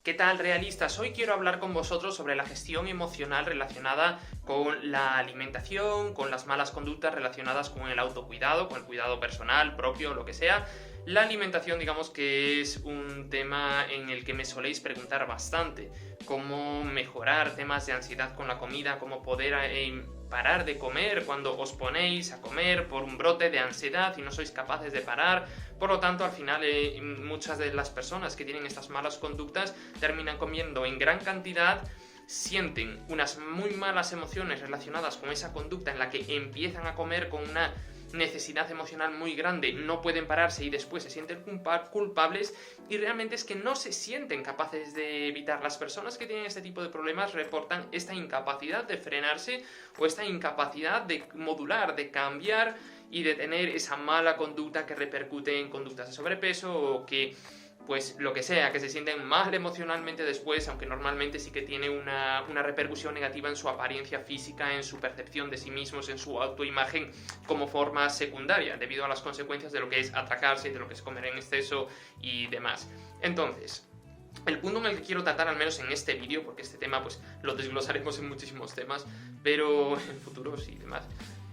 ¿Qué tal, realistas? Hoy quiero hablar con vosotros sobre la gestión emocional relacionada con la alimentación, con las malas conductas relacionadas con el autocuidado, con el cuidado personal, propio, lo que sea. La alimentación, digamos que es un tema en el que me soléis preguntar bastante. Cómo mejorar temas de ansiedad con la comida, cómo poder parar de comer cuando os ponéis a comer por un brote de ansiedad y no sois capaces de parar. Por lo tanto, al final, muchas de las personas que tienen estas malas conductas terminan comiendo en gran cantidad, sienten unas muy malas emociones relacionadas con esa conducta en la que empiezan a comer con una necesidad emocional muy grande, no pueden pararse y después se sienten culpables y realmente es que no se sienten capaces de evitar. Las personas que tienen este tipo de problemas reportan esta incapacidad de frenarse o esta incapacidad de modular, de cambiar y de tener esa mala conducta que repercute en conductas de sobrepeso o que, pues lo que sea, que se sienten mal emocionalmente después, aunque normalmente sí que tiene una repercusión negativa en su apariencia física, en su percepción de sí mismos, en su autoimagen como forma secundaria, debido a las consecuencias de lo que es atracarse, de lo que es comer en exceso y demás. Entonces, el punto en el que quiero tratar, al menos en este vídeo, porque este tema pues lo desglosaremos en muchísimos temas, pero en futuros y demás,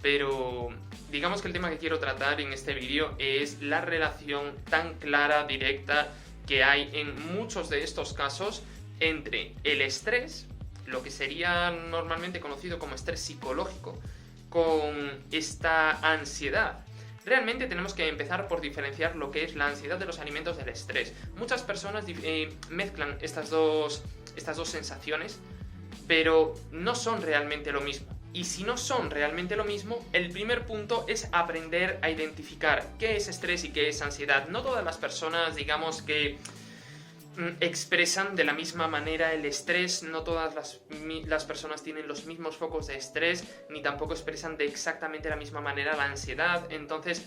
pero digamos que el tema que quiero tratar en este vídeo es la relación tan clara, directa, que hay en muchos de estos casos entre el estrés, lo que sería normalmente conocido como estrés psicológico, con esta ansiedad. Realmente tenemos que empezar por diferenciar lo que es la ansiedad de los alimentos del estrés. Muchas personas mezclan estas dos sensaciones, pero no son realmente lo mismo. Y si no son realmente lo mismo, el primer punto es aprender a identificar qué es estrés y qué es ansiedad. No todas las personas, digamos que expresan de la misma manera el estrés, no todas las personas tienen los mismos focos de estrés, ni tampoco expresan de exactamente la misma manera la ansiedad. Entonces,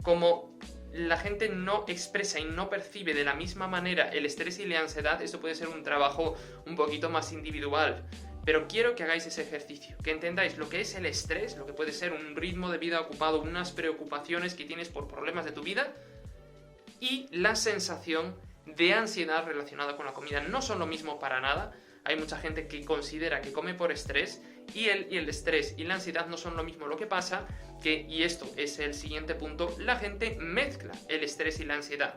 como la gente no expresa y no percibe de la misma manera el estrés y la ansiedad, esto puede ser un trabajo un poquito más individual. Pero quiero que hagáis ese ejercicio, que entendáis lo que es el estrés, lo que puede ser un ritmo de vida ocupado, unas preocupaciones que tienes por problemas de tu vida, y la sensación de ansiedad relacionada con la comida. No son lo mismo para nada. Hay mucha gente que considera que come por estrés y el estrés y la ansiedad no son lo mismo. Lo que pasa que, y esto es el siguiente punto, la gente mezcla el estrés y la ansiedad.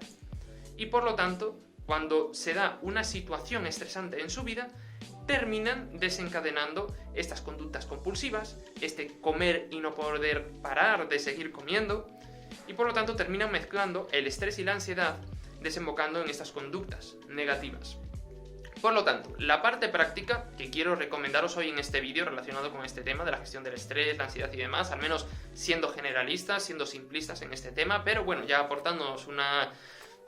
Y por lo tanto, cuando se da una situación estresante en su vida, terminan desencadenando estas conductas compulsivas, este comer y no poder parar de seguir comiendo, y por lo tanto terminan mezclando el estrés y la ansiedad, desembocando en estas conductas negativas. Por lo tanto, la parte práctica que quiero recomendaros hoy en este vídeo relacionado con este tema de la gestión del estrés, la ansiedad y demás, al menos siendo generalistas, siendo simplistas en este tema, pero bueno, ya aportándonos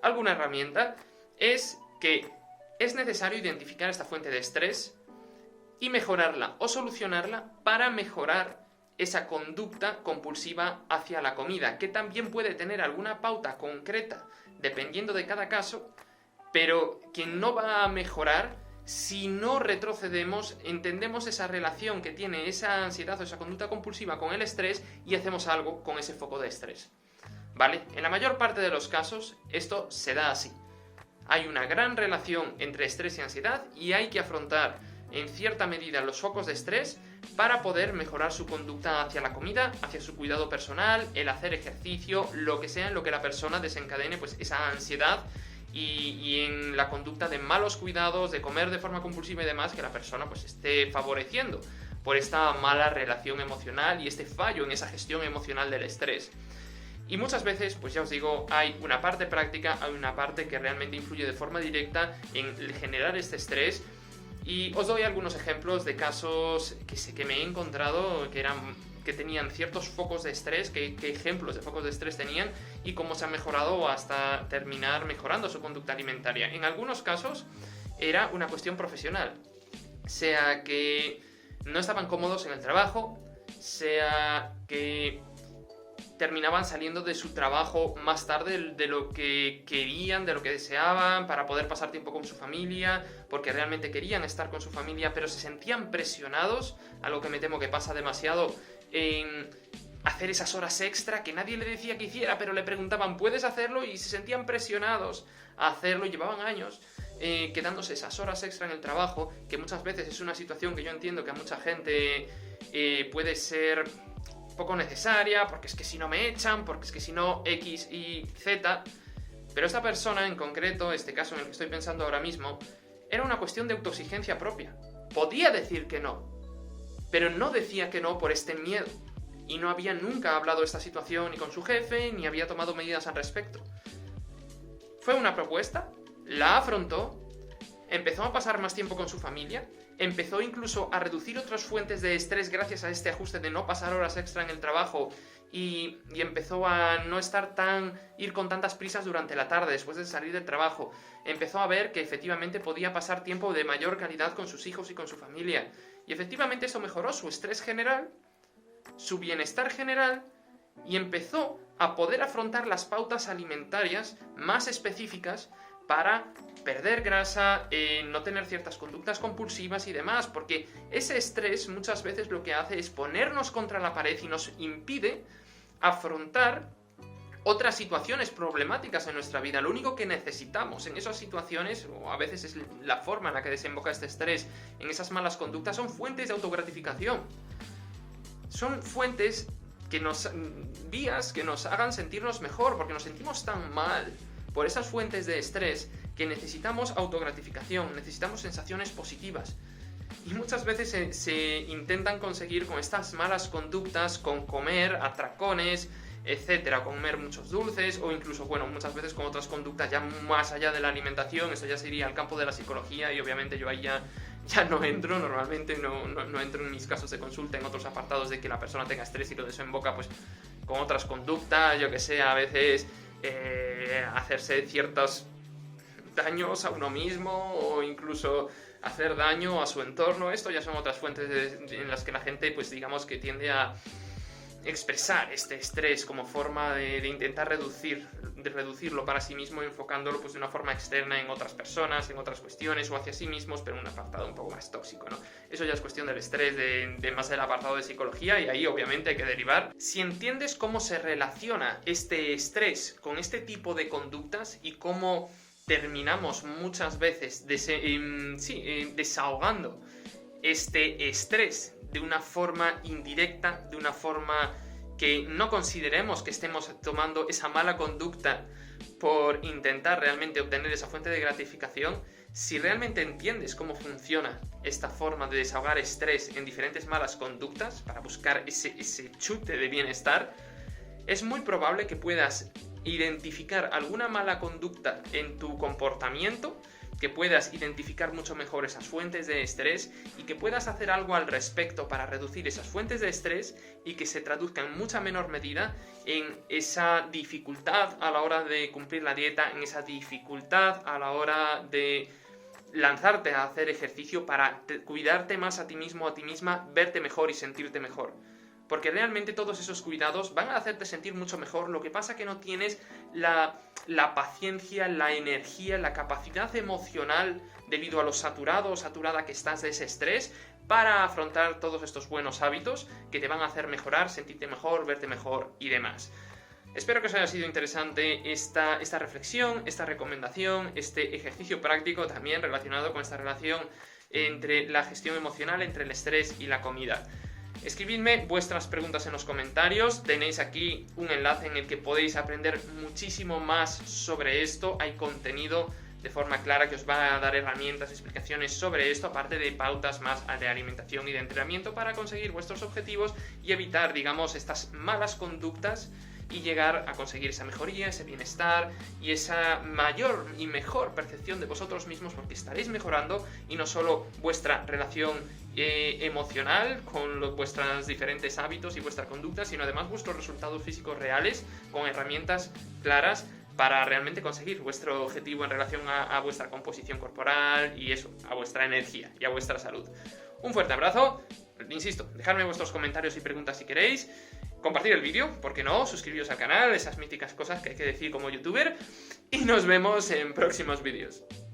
alguna herramienta, es que es necesario identificar esta fuente de estrés y mejorarla o solucionarla para mejorar esa conducta compulsiva hacia la comida, que también puede tener alguna pauta concreta dependiendo de cada caso, pero que no va a mejorar si no retrocedemos, entendemos esa relación que tiene esa ansiedad o esa conducta compulsiva con el estrés y hacemos algo con ese foco de estrés. ¿Vale? En la mayor parte de los casos esto se da así. Hay una gran relación entre estrés y ansiedad y hay que afrontar en cierta medida los focos de estrés para poder mejorar su conducta hacia la comida, hacia su cuidado personal, el hacer ejercicio, lo que sea en lo que la persona desencadene pues esa ansiedad y en la conducta de malos cuidados, de comer de forma compulsiva y demás, que la persona pues esté favoreciendo por esta mala relación emocional y este fallo en esa gestión emocional del estrés. Y muchas veces, pues ya os digo, hay una parte práctica, hay una parte que realmente influye de forma directa en generar este estrés. Y os doy algunos ejemplos de casos que me he encontrado que tenían ciertos focos de estrés, qué ejemplos de focos de estrés tenían y cómo se ha mejorado hasta terminar mejorando su conducta alimentaria. En algunos casos era una cuestión profesional, sea que no estaban cómodos en el trabajo, sea que terminaban saliendo de su trabajo más tarde de lo que querían, de lo que deseaban, para poder pasar tiempo con su familia, porque realmente querían estar con su familia, pero se sentían presionados, algo que me temo que pasa demasiado, en hacer esas horas extra que nadie le decía que hiciera, pero le preguntaban, ¿puedes hacerlo? Y se sentían presionados a hacerlo, llevaban años quedándose esas horas extra en el trabajo, que muchas veces es una situación que yo entiendo que a mucha gente puede ser poco necesaria, porque es que si no me echan, porque es que si no X, Y, Z. Pero esta persona en concreto, este caso en el que estoy pensando ahora mismo, era una cuestión de autoexigencia propia. Podía decir que no, pero no decía que no por este miedo. Y no había nunca hablado de esta situación ni con su jefe, ni había tomado medidas al respecto. Fue una propuesta, la afrontó, empezó a pasar más tiempo con su familia, empezó incluso a reducir otras fuentes de estrés gracias a este ajuste de no pasar horas extra en el trabajo y empezó a no ir con tantas prisas durante la tarde después de salir del trabajo. Empezó a ver que efectivamente podía pasar tiempo de mayor calidad con sus hijos y con su familia. Y efectivamente eso mejoró su estrés general, su bienestar general, y empezó a poder afrontar las pautas alimentarias más específicas para perder grasa, no tener ciertas conductas compulsivas y demás, porque ese estrés muchas veces lo que hace es ponernos contra la pared y nos impide afrontar otras situaciones problemáticas en nuestra vida. Lo único que necesitamos en esas situaciones, o a veces es la forma en la que desemboca este estrés, en esas malas conductas, son fuentes de autogratificación. Son fuentes vías que nos hagan sentirnos mejor, porque nos sentimos tan mal por esas fuentes de estrés que necesitamos autogratificación, necesitamos sensaciones positivas. Y muchas veces se intentan conseguir con estas malas conductas, con comer atracones, etcétera, comer muchos dulces, o incluso, bueno, muchas veces con otras conductas ya más allá de la alimentación. Eso ya sería al campo de la psicología, y obviamente yo ahí ya no entro, normalmente no entro en mis casos de consulta en otros apartados de que la persona tenga estrés y lo desemboca pues con otras conductas, yo que sé, a veces hacerse ciertos daños a uno mismo, o incluso hacer daño a su entorno. Esto ya son otras fuentes en las que la gente, pues digamos que tiende a expresar este estrés como forma de intentar reducirlo para sí mismo, enfocándolo pues de una forma externa en otras personas, en otras cuestiones, o hacia sí mismos, pero en un apartado un poco más tóxico, ¿no? Eso ya es cuestión del estrés, de más del apartado de psicología, y ahí obviamente hay que derivar. Si entiendes cómo se relaciona este estrés con este tipo de conductas y cómo terminamos muchas veces desahogando este estrés de una forma indirecta, de una forma que no consideremos que estemos tomando esa mala conducta por intentar realmente obtener esa fuente de gratificación, si realmente entiendes cómo funciona esta forma de desahogar estrés en diferentes malas conductas para buscar ese chute de bienestar, es muy probable que puedas identificar alguna mala conducta en tu comportamiento, que puedas identificar mucho mejor esas fuentes de estrés y que puedas hacer algo al respecto para reducir esas fuentes de estrés, y que se traduzca en mucha menor medida en esa dificultad a la hora de cumplir la dieta, en esa dificultad a la hora de lanzarte a hacer ejercicio para cuidarte más a ti mismo, a ti misma, verte mejor y sentirte mejor. Porque realmente todos esos cuidados van a hacerte sentir mucho mejor. Lo que pasa es que no tienes la paciencia, la energía, la capacidad emocional, debido a lo saturado o saturada que estás de ese estrés, para afrontar todos estos buenos hábitos que te van a hacer mejorar, sentirte mejor, verte mejor y demás. Espero que os haya sido interesante esta reflexión, esta recomendación, este ejercicio práctico también relacionado con esta relación entre la gestión emocional, entre el estrés y la comida. Escribidme vuestras preguntas en los comentarios, tenéis aquí un enlace en el que podéis aprender muchísimo más sobre esto. Hay contenido de forma clara que os va a dar herramientas, explicaciones sobre esto, aparte de pautas más de alimentación y de entrenamiento para conseguir vuestros objetivos y evitar, digamos, estas malas conductas y llegar a conseguir esa mejoría, ese bienestar y esa mayor y mejor percepción de vosotros mismos, porque estaréis mejorando, y no solo vuestra relación emocional con vuestros diferentes hábitos y vuestra conducta, sino además vuestros resultados físicos reales, con herramientas claras para realmente conseguir vuestro objetivo en relación a vuestra composición corporal y eso, a vuestra energía y a vuestra salud. Un fuerte abrazo, insisto, dejadme vuestros comentarios y preguntas si queréis, compartir el vídeo, ¿por qué no? Suscribiros al canal, esas míticas cosas que hay que decir como youtuber, y nos vemos en próximos vídeos.